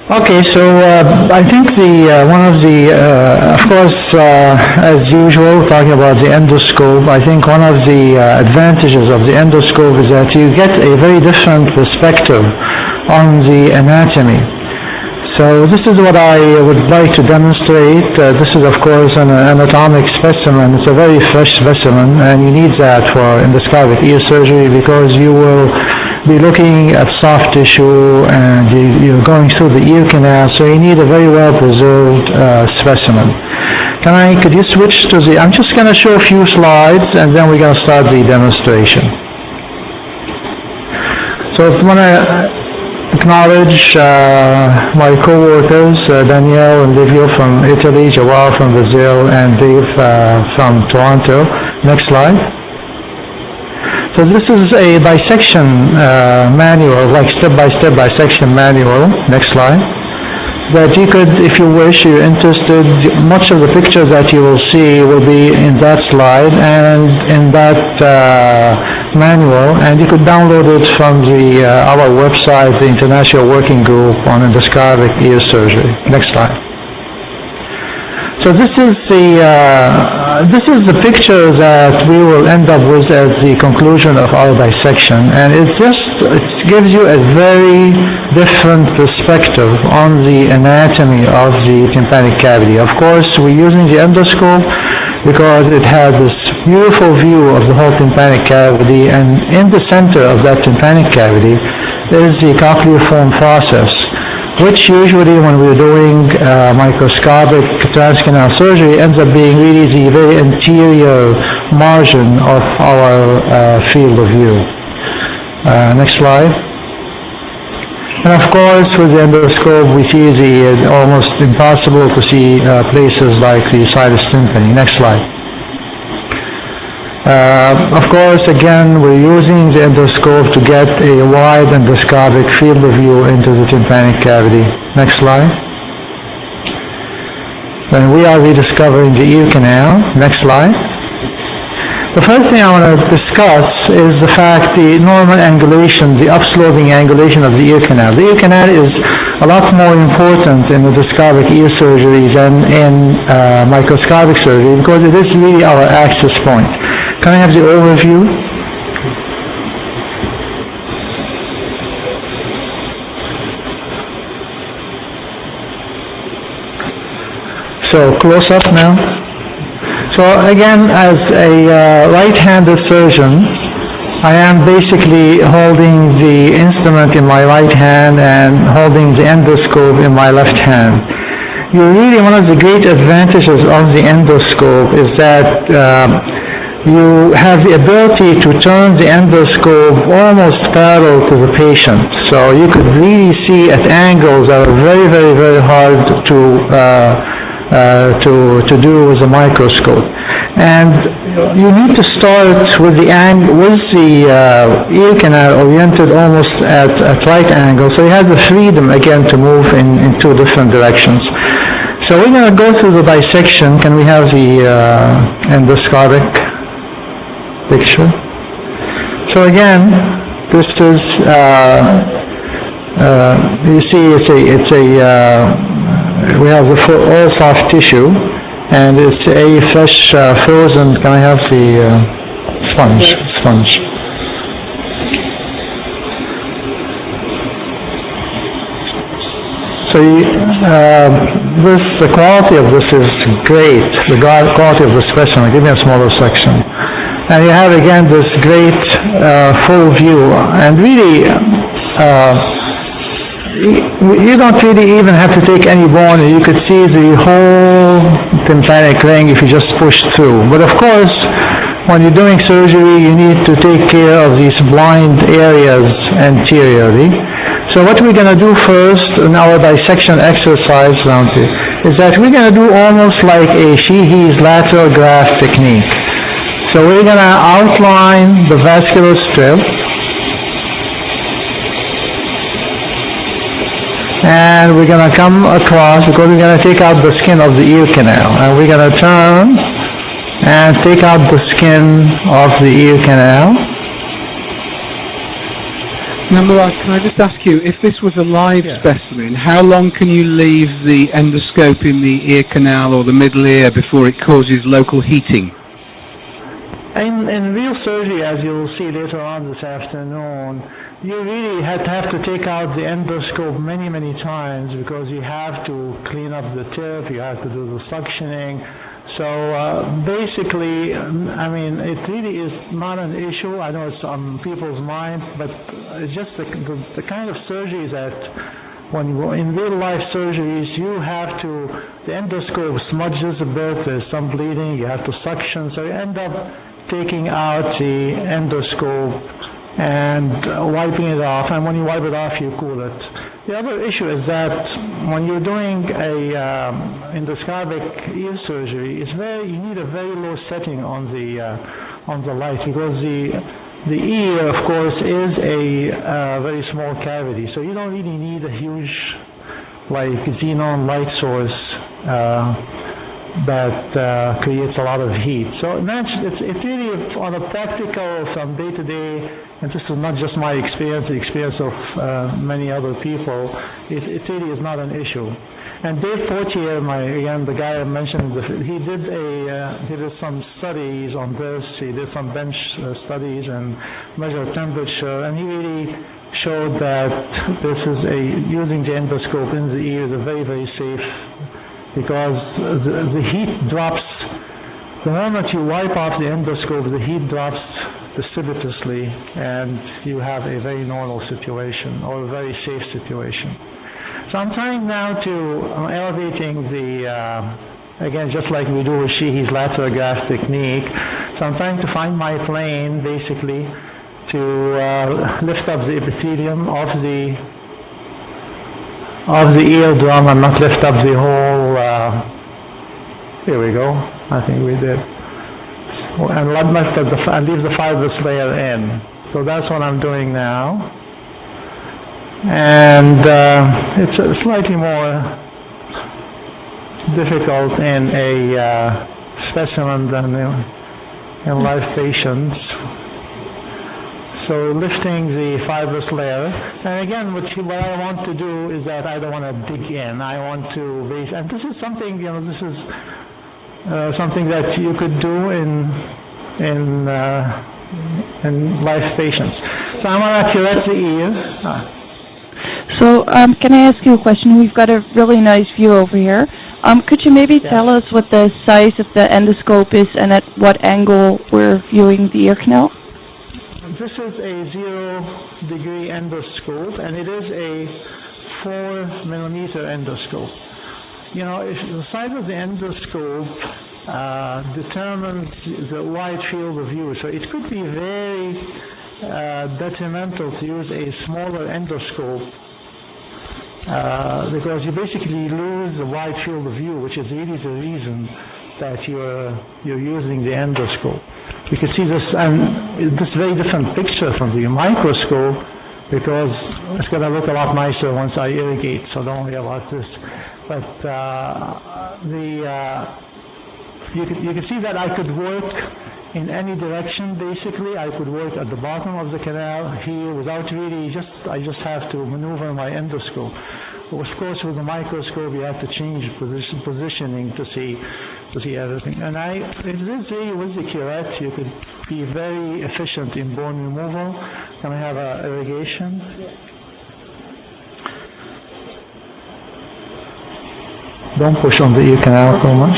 Okay, so I think one of the, of course, as usual, talking about the endoscope, I think one of the advantages of the endoscope is that you get a very different perspective on the anatomy. So this is what I would like to demonstrate. This is, of course, an anatomic specimen. It's a very fresh specimen, and you need that for endoscopic ear surgery because you will be looking at soft tissue and you're going through the ear canal, so you need a very well preserved specimen. Could you switch to I'm just going to show a few slides and then we're going to start the demonstration. So I want to acknowledge my co-workers, Danielle and Livio from Italy, Joao from Brazil, and Dave from Toronto. Next slide. So this is a dissection manual, like step-by-step dissection manual. Next slide. That you could, if you wish, you're interested, much of the pictures that you will see will be in that slide and in that manual, and you could download it from our website, the International Working Group on Endoscopic Ear Surgery. Next slide. So this is the picture that we will end up with at the conclusion of our dissection, and it gives you a very different perspective on the anatomy of the tympanic cavity. Of course, we're using the endoscope because it has this beautiful view of the whole tympanic cavity, and in the center of that tympanic cavity is the cochleoform process, which usually when we're doing microscopic transcanal surgery ends up being really the very anterior margin of our field of view. Next slide. And of course, with the endoscope, we see it's almost impossible to see places like the sinus tympani. Next slide. Of course, again, we're using the endoscope to get a wide endoscopic field of view into the tympanic cavity. Next slide. Then we are rediscovering the ear canal. Next slide. The first thing I want to discuss is the fact the normal angulation, the upsloping angulation of the ear canal. The ear canal is a lot more important in endoscopic ear surgery than in microscopic surgery because it is really our access point. Can I have the overview? So close up now. So again, as a right-handed surgeon, I am basically holding the instrument in my right hand and holding the endoscope in my left hand. One of the great advantages of the endoscope is that you have the ability to turn the endoscope almost parallel to the patient. So you could really see at angles that are very, very, very hard to do with a microscope. And you need to start with the ear canal oriented almost at right angles. So you have the freedom again to move in two different directions. So we're going to go through the dissection. Can we have the endoscopic picture? So again, this is you see we have all soft tissue, and it's a fresh frozen. Can I have the sponge? So the quality of this is great. The quality of the specimen. Give me a smaller section. And you have again this great full view, and really you don't really even have to take any bone. You could see the whole tympanic ring if you just push through. But of course, when you're doing surgery, you need to take care of these blind areas anteriorly. So what we're going to do first in our dissection exercise round here is that we're going to do almost like a Sheehy's lateral graft technique. So we're going to outline the vascular strip, and we're going to come across because we're going to take out the skin of the ear canal, and we're going to turn and take out the skin of the ear canal. Now, Muaaz, can I just ask you, if this was a live specimen, how long can you leave the endoscope in the ear canal or the middle ear before it causes local heating? In real surgery, as you'll see later on this afternoon, you really have to take out the endoscope many, many times because you have to clean up the tip, you have to do the suctioning. So basically, I mean, it really is not an issue. I know it's on people's mind, but it's just the kind of surgery that when you in real life surgeries, you have to, the endoscope smudges a bit, there's some bleeding, you have to suction, so you end up taking out the endoscope and wiping it off, and when you wipe it off, you cool it. The other issue is that when you're doing a endoscopic ear surgery, you need a very low setting on the light because the ear, of course, is a very small cavity, so you don't really need a huge like xenon light source that creates a lot of heat. So it's really on a practical from day to day, and this is not just my experience, the experience of many other people, it really is not an issue. And Dave Fortier, again, the guy I mentioned, he did some studies on this. He did some bench studies and measured temperature, and he really showed that this is using the endoscope in the ear is a very, very safe, because the heat drops. The moment you wipe off the endoscope, the heat drops precipitously, and you have a very normal situation or a very safe situation. So I'm trying now I'm elevating again, just like we do with Sheehy's lateral graph technique. So I'm trying to find my plane, basically, to lift up the epithelium of the eardrum and not lift up the whole. Here we go. I think we did. And leave the fibrous layer in. So that's what I'm doing now. And it's slightly more difficult in a specimen than in live patients. So lifting the fibrous layer, and again, what I want to do is that I don't want to dig in. I want to base, and this is something, this is something that you could do in live patients. So I'm going to curette the ear. So can I ask you a question? We've got a really nice view over here. Could you maybe tell us what the size of the endoscope is and at what angle we're viewing the ear canal? This is a 0-degree endoscope, and it is a 4-millimeter endoscope. If the size of the endoscope determines the wide field of view, so it could be very detrimental to use a smaller endoscope because you basically lose the wide field of view, which is really the reason that you're using the endoscope. You can see this, and this very different picture from the microscope, because it's going to look a lot nicer once I irrigate, so don't worry about this. But you can see that I could work in any direction, basically. I could work at the bottom of the canal here without really I just have to maneuver my endoscope. Of course, with the microscope, you have to change positioning to see everything. And if this really was the curette, you could be very efficient in bone removal. Can I have irrigation? Don't push on the ear canal so much.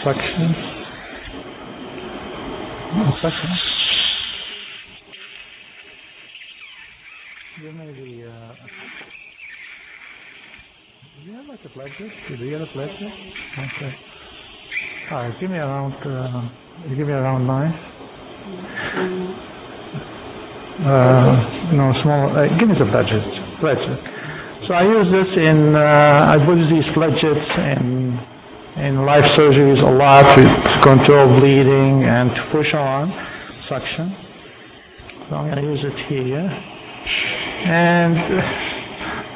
Suction. Suction. Give me the. Do you have like a pledget? Do you have a pledget? Okay. All right. Give me around 9. No, small. Give me the pledget. So I use this I use these pledgets in live surgeries a lot to control bleeding and to push on suction. So I'm going to use it here. And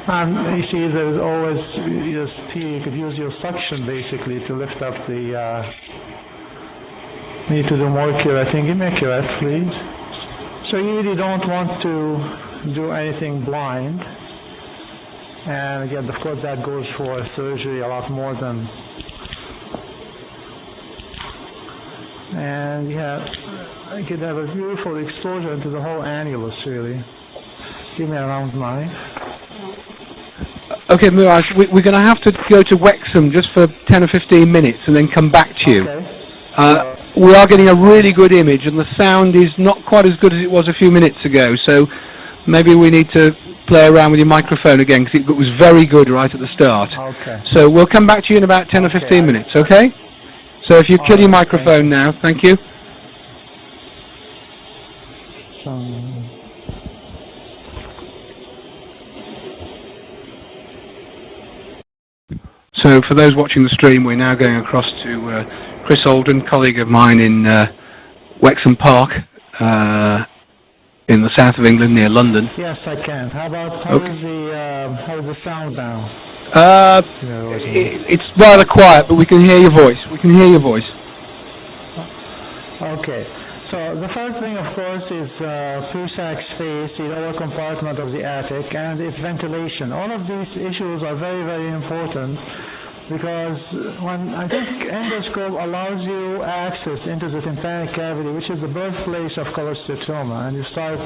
you see there's always here you could use your suction basically to lift up the need to do more curetting. Give me a curette, please. so you really don't want to do anything blind. And again, of course, that goes for surgery a lot more than. And I could have a beautiful exposure into the whole annulus, really. Give me a round knife. Okay, Muaaz, we're going to have to go to Wexham just for 10 or 15 minutes and then come back to you. Okay. We are getting a really good image, and the sound is not quite as good as it was a few minutes ago, so maybe we need to play around with your microphone again, because it was very good right at the start. Okay. So we'll come back to you in about 10 or 15 minutes, okay? So if you kill your microphone now, thank you. So for those watching the stream, we're now going across to Chris Alden, colleague of mine in Wexham Park, in the south of England, near London. Yes, I can. How about how's the sound now? It's rather quiet, but we can hear your voice. Okay. So the first thing, of course, is Prusac space, the lower compartment of the attic, and its ventilation. All of these issues are very, very important, because I think endoscope allows you access into the tympanic cavity, which is the birthplace of cholesteatoma, and you start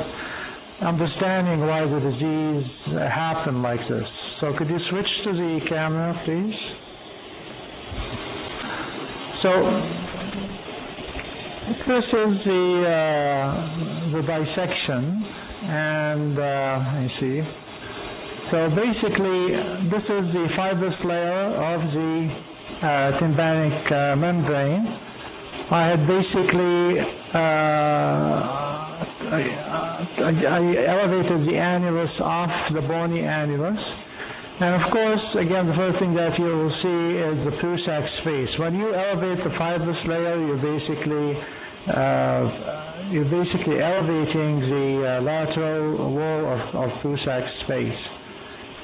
understanding why the disease happened like this. So could you switch to the camera, please? So this is the dissection, and let me see. So basically, this is the fibrous layer of the tympanic membrane. I had basically I elevated the annulus off the bony annulus. And of course, again, the first thing that you will see is the Prusac space. When you elevate the fibrous layer, you're basically elevating the lateral wall of Prusac space.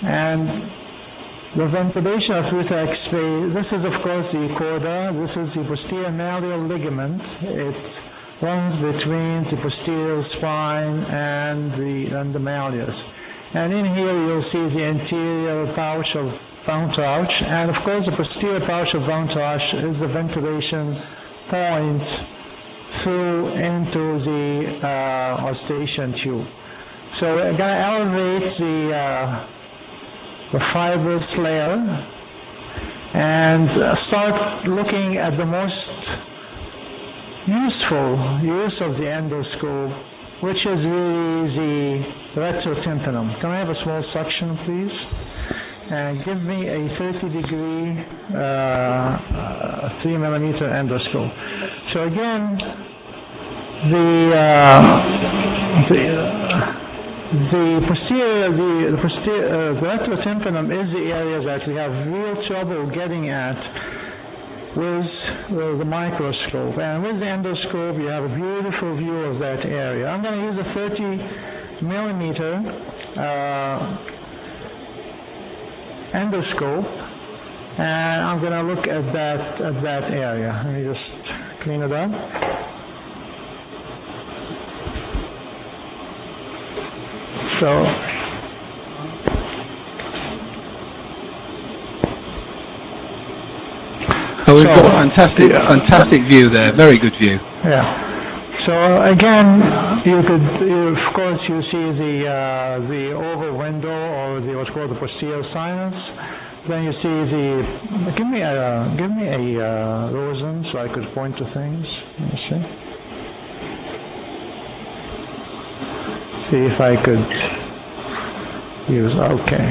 And the ventilation of Prusac space, this is of course the chorda, this is the posterior malleal ligament. It runs between the posterior spine and the malleus. And in here you'll see the anterior pouch of von Trauch, and of course the posterior pouch of von Trauch is the ventilation point through into the oscillation tube. So we're going to elevate the fibrous layer and start looking at the most useful use of the endoscope, which is really the retrotympanum. Can I have a small suction, please? And give me a 30-degree 3-millimeter endoscope. So again, the retrotympanum is the area that we have real trouble getting at with the microscope. And with the endoscope, you have a beautiful view of that area. I'm going to use a 30-millimeter endoscope, and I'm going to look at that area. Let me just clean it up. So we've got a fantastic view there, very good view. Yeah. So again, of course you see the oval window, or what's called the posterior sinus. Then you see give me a Rosen so I could point to things. Let me see. See if I could use, okay.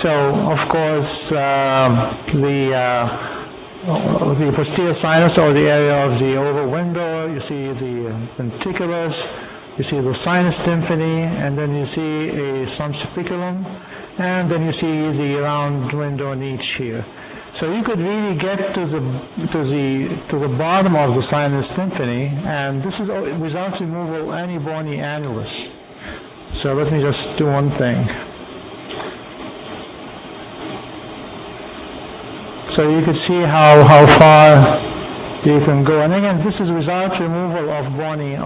So, of course, the posterior sinus, or the area of the oval window, you see the ventriculus, you see the sinus tympani, and then you see some spiculum, and then you see the round window niche here. So you could really get to the bottom of the sinus tympani, and this is without removal of any bony annulus. So let me just do one thing. So you could see how far you can go, and again, this is without removal of bony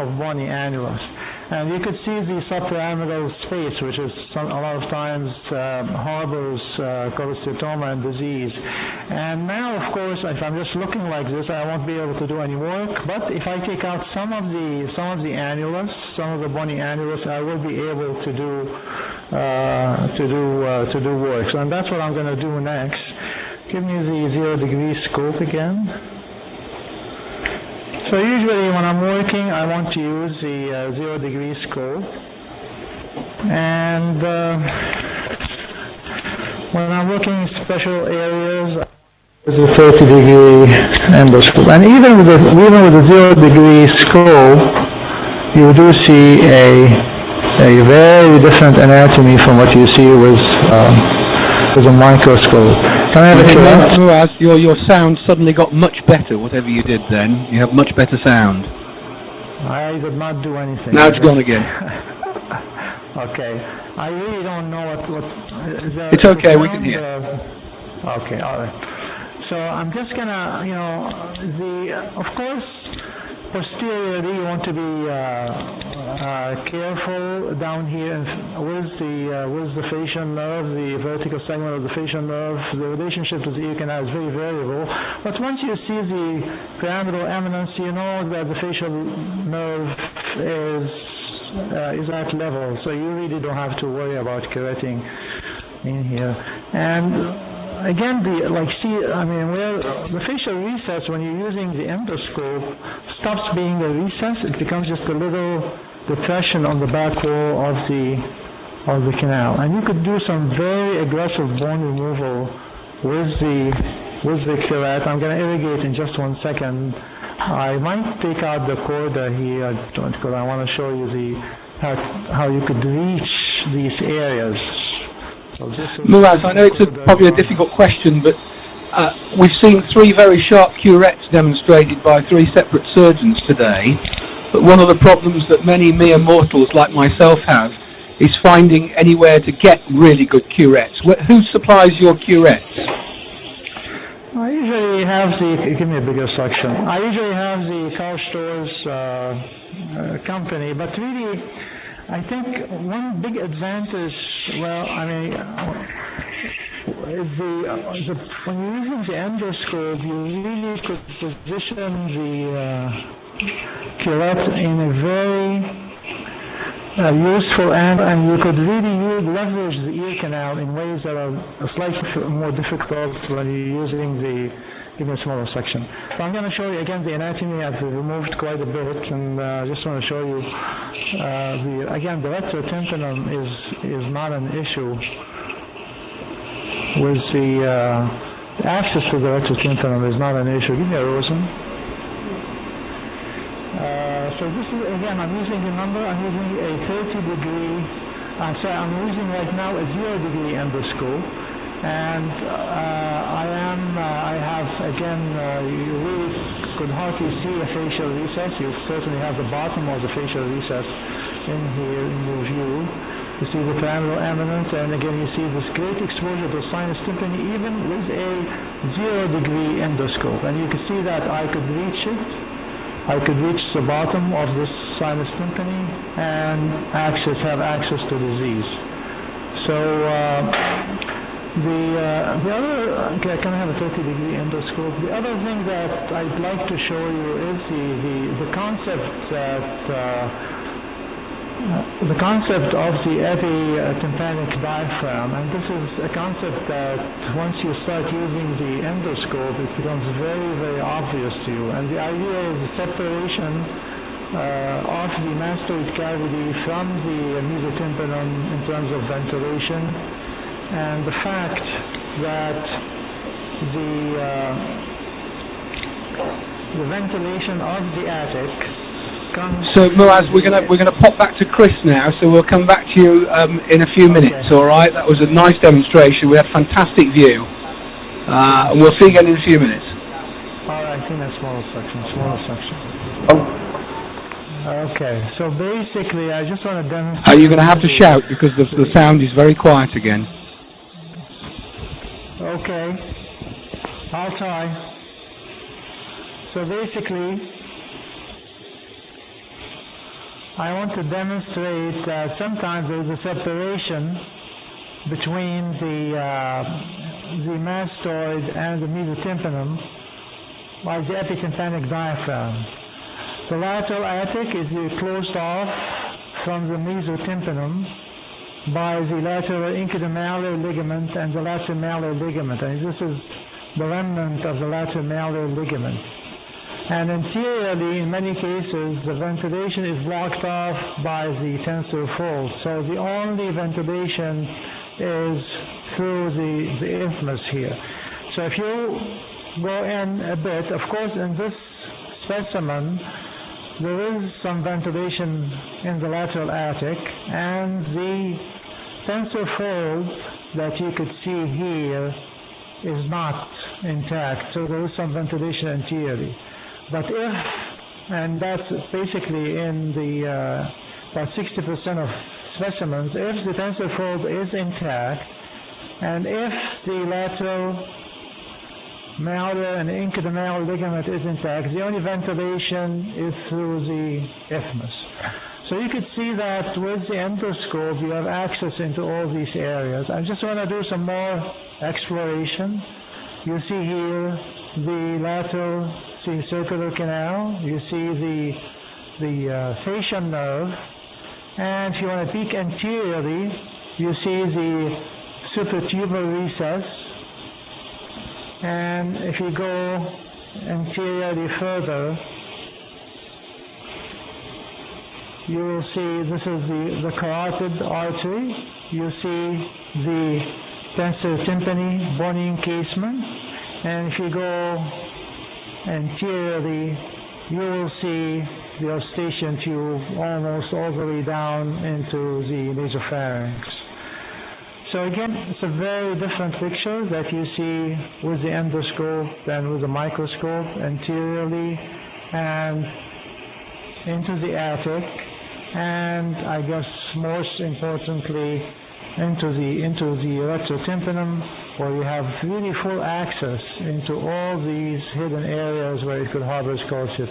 annulus. And you could see the subpyramidal space, which is a lot of times harbors cholesteatoma and disease. And now, of course, if I'm just looking like this, I won't be able to do any work. But if I take out some of the annulus, some of the bony annulus, I will be able to do work. So, and that's what I'm going to do next. Give me the 0 degree scope again. So usually when I'm working, I want to use the 0 degree scope. And when I'm looking in special areas, there's a 30 degree endoscope. And even with the 0 degree scope, you do see a very different anatomy from what you see with a microscope. Can I have a chance? Muaaz, your sound suddenly got much better, whatever you did then. You have much better sound. I did not do anything. Now it's gone again. Okay. I really don't know what it's okay, we can hear. Okay, all right. So I'm just gonna, of course, posteriorly you want to be careful down here with the facial nerve, the vertical segment of the facial nerve. The relationship to the ear canal is very variable. But once you see the pyramidal eminence, you know that the facial nerve is at level, so you really don't have to worry about correcting in here. And again, where the facial recess, when you're using the endoscope, stops being a recess. It becomes just a little depression on the back wall of the canal. And you could do some very aggressive bone removal with the curette. I'm going to irrigate in just 1 second. I might take out the corda here because I want to show you how you could reach these areas. Muaaz, I know it's probably a difficult question, but we've seen 3 very sharp curettes demonstrated by 3 separate surgeons today. But one of the problems that many mere mortals like myself have is finding anywhere to get really good curettes. Who supplies your curettes? I usually have give me a bigger section. I usually have the Karl Storz company, but really, I think one big advantage, is when you're using the endoscope, you really could position the curette in a very useful angle, and you could really leverage the ear canal in ways that are slightly more difficult when you're using even a smaller section. So I'm going to show you again the anatomy. I've removed quite a bit, and I just want to show you the retrotympanum is not an issue with the access to the retrotympanum is not an issue. Give me a Rosen. So this is, again, I'm using a number. I'm using a 30 degree. I'm using right now a 0 degree endoscope. And I have, again, you really could hardly see a facial recess. You certainly have the bottom of the facial recess in here in your view. You see the pyramidal eminence, and again you see this great exposure to sinus tympani even with a 0 degree endoscope. And you can see that I could reach it. I could reach the bottom of this sinus tympani and have access to disease. So the other, can I have a 30 degree endoscope? The other thing that I'd like to show you is the concept of the epitympanic diaphragm, and this is a concept that once you start using the endoscope, it becomes very, very obvious to you. And the idea is the separation of the mastoid cavity from the mesotympanum in terms of ventilation, and the fact that the ventilation of the attic comes. So Muaaz, we're gonna pop back to Chris now. So we'll come back to you in a few minutes. All right. That was a nice demonstration. We had fantastic view. And we'll see you again in a few minutes. All right. In a smaller section. Okay. So basically, I just want to demonstrate. Are you going to have to shout because the sound is very quiet again? Okay. I'll try. So basically, I want to demonstrate that sometimes there is a separation between the mastoid and the mesotympanum by the epitympanic diaphragm. The lateral attic is closed off from the mesotympanum by the lateral inguinal ligament and the lateral malar ligament, and this is the remnant of the lateral malar ligament. And anteriorly, in many cases, the ventilation is blocked off by the tensor fold. So the only ventilation is through the isthmus here. So if you go in a bit, of course, in this specimen, there is some ventilation in the lateral attic, and the tensor fold that you could see here is not intact. So there is some ventilation anteriorly. But if, and that's basically in the about 60% of specimens, if the tensor fold is intact, and if the lateral malar and inguinal ligament is intact, the only ventilation is through the isthmus. So you could see that with the endoscope you have access into all these areas. I just want to do some more exploration. You see here the lateral circular canal, you see the facial nerve, and if you want to peek anteriorly, you see the suprapubic recess, and if you go anteriorly further, you will see this is the carotid artery. You see the tensor tympani bony encasement, and if you go anteriorly, you will see the eustachian tube almost all the way down into the nasopharynx. So again, it's a very different picture that you see with the endoscope than with the microscope, anteriorly and into the attic, and I guess most importantly into the retrotympanum, where you have really full access into all these hidden areas where it could harbor Scoliosity.